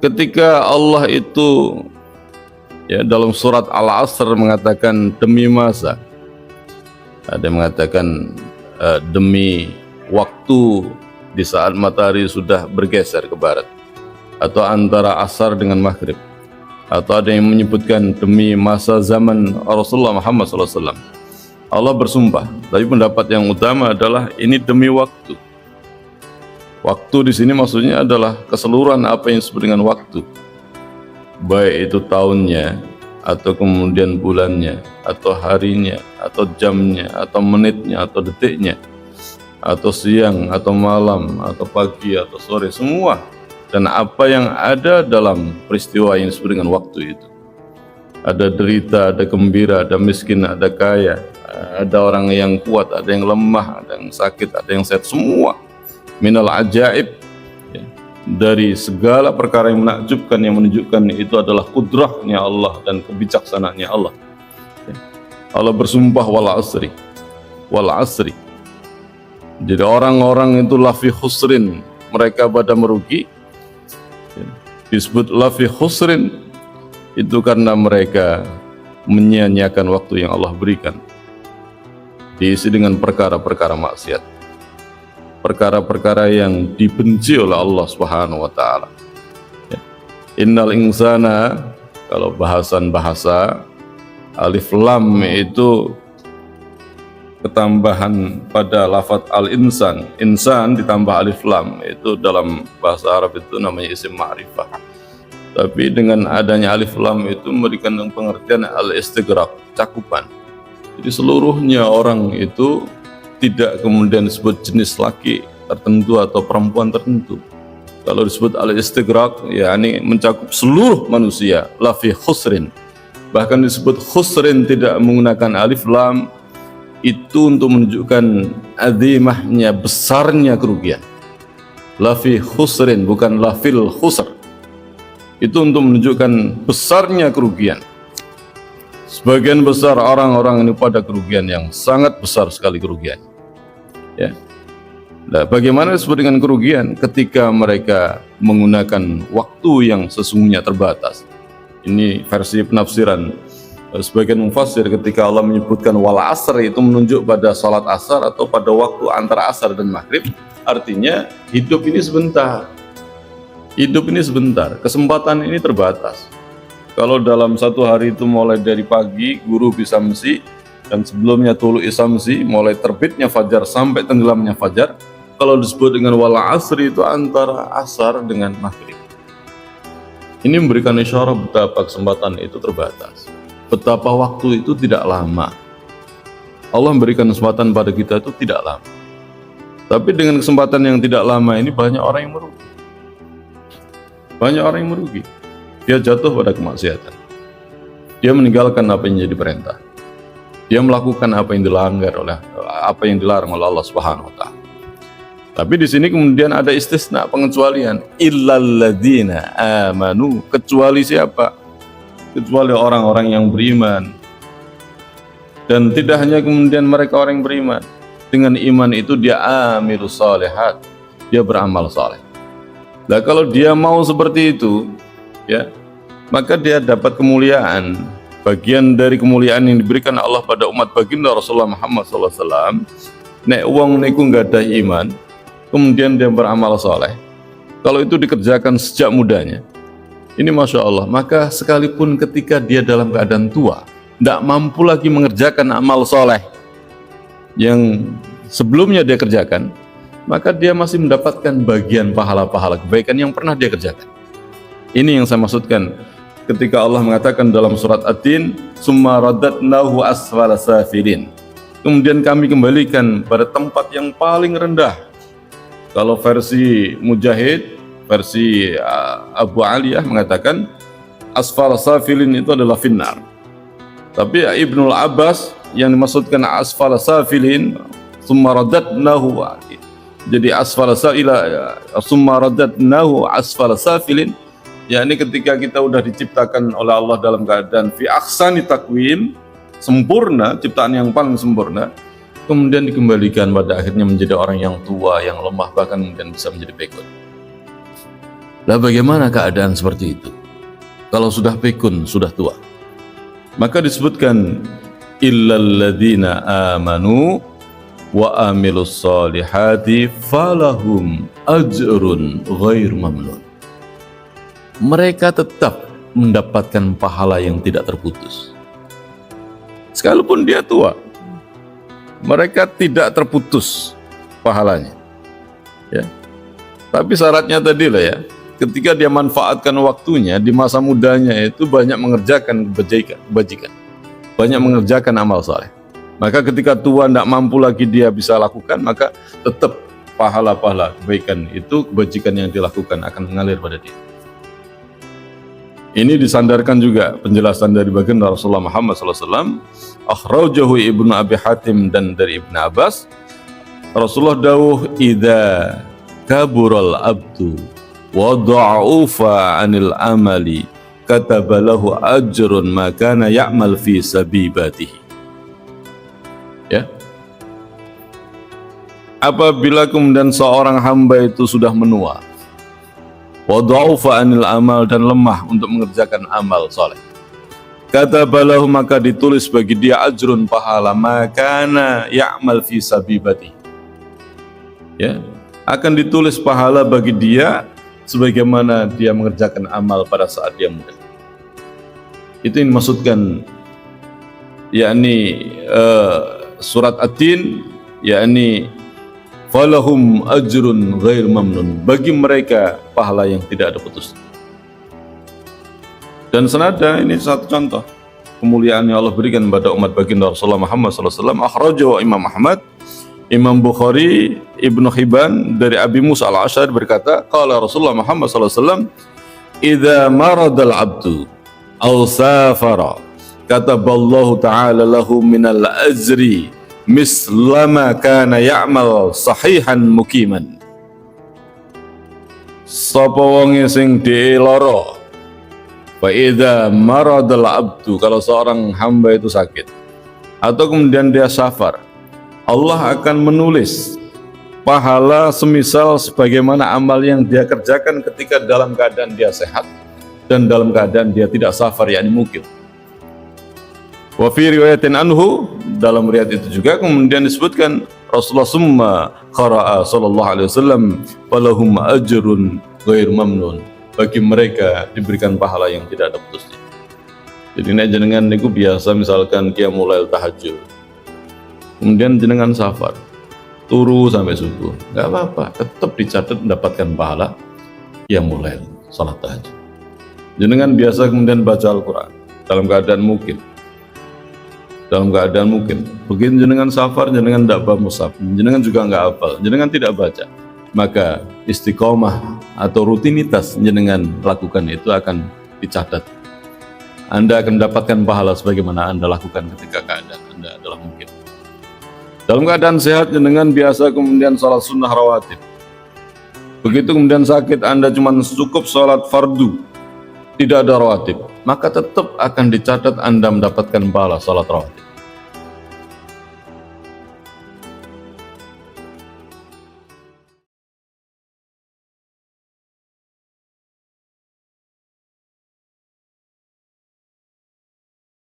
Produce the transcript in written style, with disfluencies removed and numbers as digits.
ketika Allah itu ya dalam surat Al-Asr mengatakan demi masa, ada yang mengatakan demi waktu di saat matahari sudah bergeser ke barat, atau antara asar dengan maghrib, atau ada yang menyebutkan demi masa zaman Rasulullah Muhammad SAW. Allah bersumpah, tapi pendapat yang utama adalah ini demi waktu. Waktu di sini maksudnya adalah keseluruhan apa yang disebut dengan waktu, baik itu tahunnya, atau kemudian bulannya, atau harinya, atau jamnya, atau menitnya, atau detiknya, atau siang, atau malam, atau pagi, atau sore, semua. Dan apa yang ada dalam peristiwa yang disebut dengan waktu itu. Ada derita, ada gembira, ada miskin, ada kaya, ada orang yang kuat, ada yang lemah, ada yang sakit, ada yang sehat, semua. Minal ajaib, ya. Dari segala perkara yang menakjubkan, yang menunjukkan itu adalah kudrahnya Allah dan kebijaksanaannya Allah. Ya. Allah bersumpah wal asri, wal asri. Jadi orang-orang itu lafi khusrin, mereka pada merugi. Ya. Disebut lafi khusrin itu karena mereka menyia-nyiakan waktu yang Allah berikan, diisi dengan perkara-perkara maksiat, perkara-perkara yang dibenci oleh Allah Subhanahu wa taala. Ya. Innal insana, kalau bahasan bahasa, alif lam itu ketambahan pada lafaz al-insan. Insan ditambah alif lam, itu dalam bahasa Arab itu namanya isim ma'rifah. Tapi dengan adanya alif lam itu memberikan pengertian al-istighraq, cakupan. Jadi seluruhnya orang itu tidak kemudian disebut jenis laki tertentu atau perempuan tertentu. Kalau disebut al-istighraq, yakni mencakup seluruh manusia, lafi khusrin. Bahkan disebut khusrin tidak menggunakan alif lam, itu untuk menunjukkan azimahnya, besarnya kerugian. Lafi khusrin, bukan lafil khusr. Itu untuk menunjukkan besarnya kerugian. Sebagian besar orang-orang ini pada kerugian yang sangat besar sekali kerugian. Ya. Nah, bagaimana disebut dengan kerugian? Ketika mereka menggunakan waktu yang sesungguhnya terbatas. Ini versi penafsiran sebagian mufassir, ketika Allah menyebutkan wal asr itu menunjuk pada salat asar atau pada waktu antara asar dan maghrib. Artinya hidup ini sebentar. Hidup ini sebentar, kesempatan ini terbatas. Kalau dalam satu hari itu mulai dari pagi guru bisa mesti, dan sebelumnya tulu isamsi, mulai terbitnya fajar sampai tenggelamnya fajar. Kalau disebut dengan wal asri itu antara asar dengan maghrib. Ini memberikan isyarat betapa kesempatan itu terbatas, betapa waktu itu tidak lama. Allah memberikan kesempatan pada kita itu tidak lama. Tapi dengan kesempatan yang tidak lama ini banyak orang yang merugi. Banyak orang yang merugi. Dia jatuh pada kemaksiatan. Dia meninggalkan apa yang jadi perintah. Dia melakukan apa yang dilarang oleh Allah Subhanahu wa taala. Tapi di sini kemudian ada istisna, pengecualian, illal ladzina amanu, kecuali siapa? Kecuali orang-orang yang beriman. Dan tidak hanya kemudian mereka orang yang beriman. Dengan iman itu dia amilus shalihat, dia beramal saleh. Nah, kalau dia mau seperti itu, ya, maka dia dapat kemuliaan. Bagian dari kemuliaan yang diberikan Allah pada umat baginda Rasulullah Muhammad SAW. Nek wong niku nggak ada iman, kemudian dia beramal soleh. Kalau itu dikerjakan sejak mudanya, ini masya Allah. Maka sekalipun ketika dia dalam keadaan tua, tidak mampu lagi mengerjakan amal soleh yang sebelumnya dia kerjakan, maka dia masih mendapatkan bagian pahala-pahala kebaikan yang pernah dia kerjakan. Ini yang saya maksudkan ketika Allah mengatakan dalam surat At-Tin, summa radatnahu asfala safilin. Kemudian kami kembalikan pada tempat yang paling rendah. Kalau versi Mujahid, versi Abu Aliyah mengatakan asfala safilin itu adalah finnar. Tapi Ibnul Abbas yang dimaksudkan asfala safilin, summa radatnahu, jadi asfala summa radatnahu asfala safilin, yakni ketika kita sudah diciptakan oleh Allah dalam keadaan fi ahsani takwim, sempurna, ciptaan yang paling sempurna, kemudian dikembalikan pada akhirnya menjadi orang yang tua, yang lemah, bahkan kemudian bisa menjadi pikun. Lah bagaimana keadaan seperti itu? Kalau sudah pikun, sudah tua. Maka disebutkan illal ladzina amanu wa amilus solihati falahum ajrun ghair mamnun. Mereka tetap mendapatkan pahala yang tidak terputus. Sekalipun dia tua, mereka tidak terputus pahalanya. Ya. Tapi syaratnya tadi lah ya, ketika dia manfaatkan waktunya di masa mudanya itu banyak mengerjakan kebajikan, banyak mengerjakan amal saleh. Maka ketika tua tidak mampu lagi dia bisa lakukan, maka tetap pahala-pahala kebaikan itu, kebajikan yang dilakukan akan mengalir pada dia. Ini disandarkan juga penjelasan dari baginda Rasulullah Muhammad SAW, akhrajahu Ibnu Abi Hatim dan dari Ibnu Abbas. Rasulullah dawuh, idza kabural abdu wa dha'ufa 'anil amali katabalahu ajrun ma kana ya'mal fi sabibatihi. Ya. Apabila kemudian seorang hamba itu sudah menua, wa dha'ufa 'anil amal, dan lemah untuk mengerjakan amal soleh, katabalahu, maka ditulis bagi dia ajrun, pahala, ma kana ya'mal fi sabibatihi. Ya, akan ditulis pahala bagi dia sebagaimana dia mengerjakan amal pada saat dia muda. Itu yang dimaksudkan, yakni surat At-Tin, yakni falahum ajrun ghair mamnun, bagi mereka pahala yang tidak ada putus. Dan senada ini satu contoh kemuliaan yang Allah berikan kepada umat baginda Rasulullah Muhammad SAW. Akhrajahu Imam Ahmad, Imam Bukhari, Ibnu Hibban dari Abi Musa al-Asy'ari berkata, qala Rasulullah Muhammad SAW, idza maradal abdu aw safara kataballahu ta'ala lahu minal ajri mislama kana ya'mal sahihan mukiman. Sapa wonge sing diloro, fa idza maradal abdu, kalau seorang hamba itu sakit atau kemudian dia safar, Allah akan menulis pahala semisal sebagaimana amal yang dia kerjakan ketika dalam keadaan dia sehat dan dalam keadaan dia tidak safar, yakni mukim. Wa fi riwayatin anhu, dalam riwayat itu juga kemudian disebutkan Rasulullah summa qara'a sallallahu alaihi wasallam falahum ajrun ghair mamnun, bagi mereka diberikan pahala yang tidak ada putusnya. Jadi nek jenengan niku biasa misalkan qiyamul lail tahajud, kemudian jenengan safar, turu sampai subuh, nggak apa-apa, tetap dicatat mendapatkan pahala qiyamul lail, salat tahajud. Jenengan biasa kemudian baca Al-Quran dalam keadaan mukim, begitu jenengan safar, jenengan tidak baca mushaf, jenengan juga nggak hafal, jenengan tidak baca, maka istiqomah atau rutinitas jenengan lakukan itu akan dicatat. Anda akan mendapatkan pahala sebagaimana Anda lakukan ketika keadaan Anda adalah mukim. Dalam keadaan sehat, jenengan biasa kemudian sholat sunnah rawatib. Begitu kemudian sakit, Anda cuma cukup sholat fardu, tidak ada rawatib, maka tetap akan dicatat Anda mendapatkan pahala sholat rawatib.